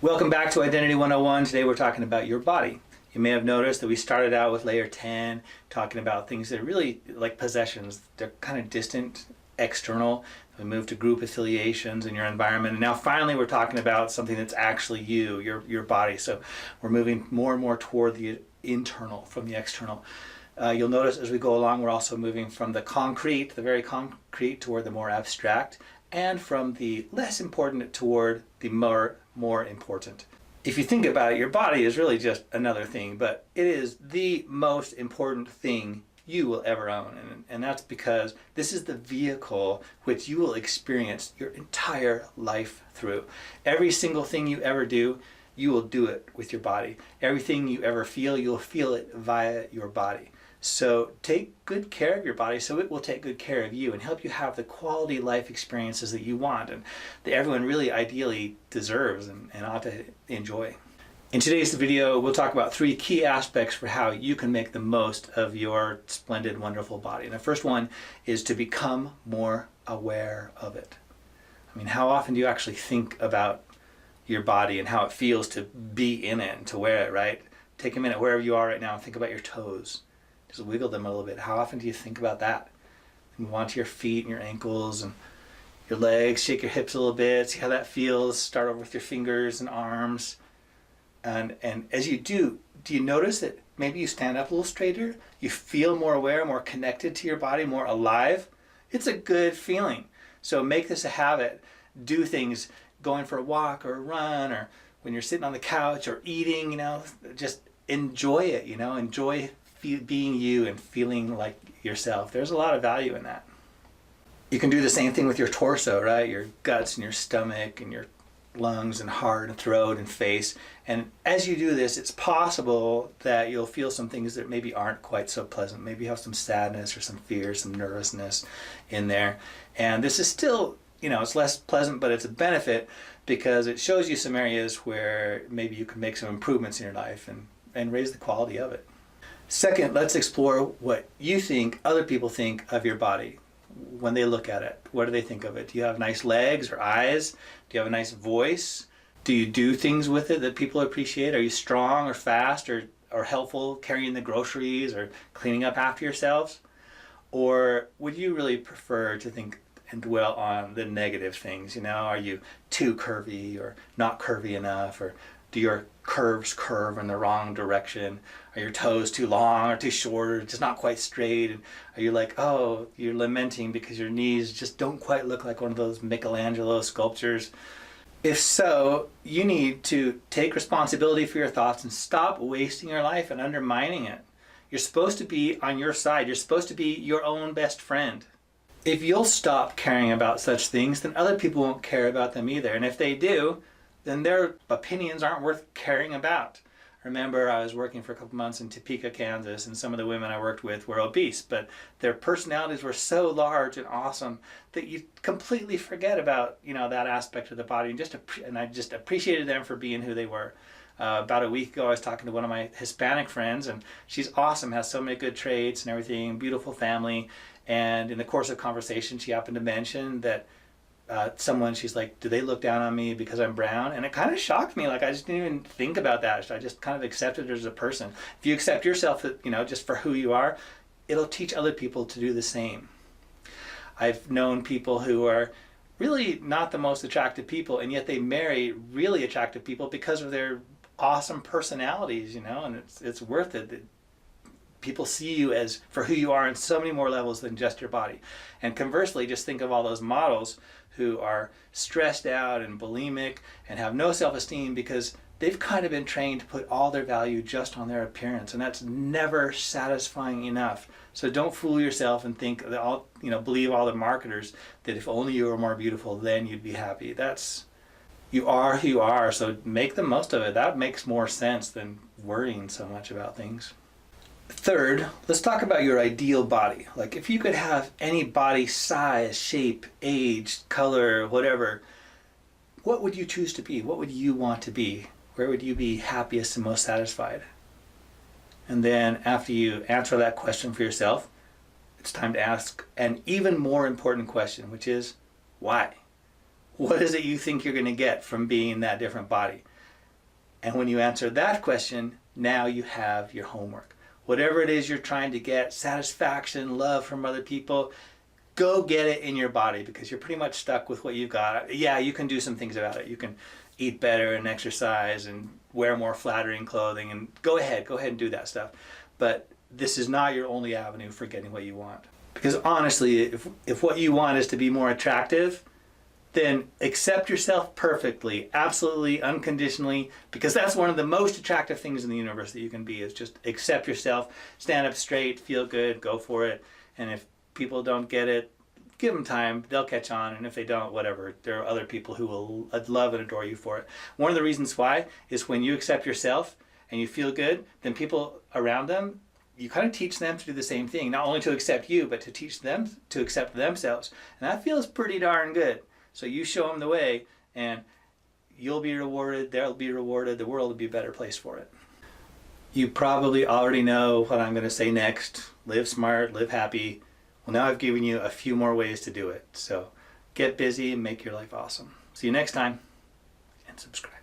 Welcome back to Identity 101. Today we're talking about your body. You may have noticed that we started out with layer 10, talking about things that are really like possessions. They're kind of distant, external. We moved to group affiliations in your environment. And now finally we're talking about something that's actually you, your body. So we're moving more and more toward the internal from the external. You'll notice as we go along, we're also moving from the concrete, the very concrete, toward the more abstract, and from the less important toward the more important. If you think about it, your body is really just another thing, but it is the most important thing you will ever own. And that's because this is the vehicle which you will experience your entire life through. Every single thing you ever do, you will do it with your body. Everything you ever feel, you'll feel it via your body. So take good care of your body so it will take good care of you and help you have the quality life experiences that you want and that everyone really ideally deserves and ought to enjoy. In today's video, we'll talk about 3 key aspects for how you can make the most of your splendid, wonderful body. And the first one is to become more aware of it. I mean, how often do you actually think about your body and how it feels to be in it and to wear it, right? Take a minute wherever you are right now and think about your toes. Just wiggle them a little bit. How often do you think about that? And move on to your feet and your ankles and your legs. Shake your hips a little bit. See how that feels. Start over with your fingers and arms. And as you do you notice that maybe you stand up a little straighter? You feel more aware, more connected to your body, more alive? It's a good feeling. So make this a habit. Do things, going for a walk or a run, or when you're sitting on the couch or eating, just enjoy it, enjoy being you and feeling like yourself. There's a lot of value in that. You can do the same thing with your torso, right? Your guts and your stomach and your lungs and heart and throat and face. And as you do this, it's possible that you'll feel some things that maybe aren't quite so pleasant. Maybe you have some sadness or some fear, some nervousness in there. And this is still, it's less pleasant, but it's a benefit because it shows you some areas where maybe you can make some improvements in your life and raise the quality of it. Second, let's explore what you think other people think of your body when they look at it. What do they think of it? Do you have nice legs or eyes? Do you have a nice voice? Do you do things with it that people appreciate? Are you strong or fast or helpful carrying the groceries or cleaning up after yourselves? Or would you really prefer to think and dwell on the negative things? Are you too curvy or not curvy enough? Or do your curves curve in the wrong direction? Are your toes too long or too short or just not quite straight? And are you like, oh, you're lamenting because your knees just don't quite look like one of those Michelangelo sculptures? If so, you need to take responsibility for your thoughts and stop wasting your life and undermining it. You're supposed to be on your side. You're supposed to be your own best friend. If you'll stop caring about such things, then other people won't care about them either. And if they do, then their opinions aren't worth caring about. Remember, I was working for a couple months in Topeka, Kansas, and some of the women I worked with were obese, but their personalities were so large and awesome that you completely forget about that aspect of the body, and I just appreciated them for being who they were. About a week ago, I was talking to one of my Hispanic friends, and she's awesome, has so many good traits and everything, beautiful family, and in the course of conversation, she happened to mention that she's like, do they look down on me because I'm brown? And it kind of shocked me. Like, I just didn't even think about that. I just kind of accepted her as a person. If you accept yourself, just for who you are, it'll teach other people to do the same. I've known people who are really not the most attractive people, and yet they marry really attractive people because of their awesome personalities, and it's worth it. People see you as for who you are in so many more levels than just your body. And conversely, just think of all those models who are stressed out and bulimic and have no self-esteem because they've kind of been trained to put all their value just on their appearance, and that's never satisfying enough. So don't fool yourself and think that believe all the marketers that if only you were more beautiful, then you'd be happy. You are who you are, so make the most of it. That makes more sense than worrying so much about things. Third, let's talk about your ideal body. Like, if you could have any body size, shape, age, color, whatever, what would you choose to be? What would you want to be? Where would you be happiest and most satisfied? And then after you answer that question for yourself, it's time to ask an even more important question, which is, why? What is it you think you're going to get from being that different body? And when you answer that question, now you have your homework. Whatever it is you're trying to get, satisfaction, love from other people, go get it in your body, because you're pretty much stuck with what you've got. Yeah, you can do some things about it. You can eat better and exercise and wear more flattering clothing, and go ahead and do that stuff. But this is not your only avenue for getting what you want. Because honestly, if what you want is to be more attractive, then accept yourself perfectly, absolutely, unconditionally, because that's one of the most attractive things in the universe that you can be, is just accept yourself, stand up straight, feel good, go for it. And if people don't get it, give them time, they'll catch on. And if they don't, whatever, there are other people who will love and adore you for it. One of the reasons why is when you accept yourself and you feel good, then people around them, you kind of teach them to do the same thing, not only to accept you, but to teach them to accept themselves. And that feels pretty darn good. So you show them the way, and you'll be rewarded, they'll be rewarded, the world will be a better place for it. You probably already know what I'm going to say next. Live smart, live happy. Well, now I've given you a few more ways to do it. So get busy and make your life awesome. See you next time, and subscribe.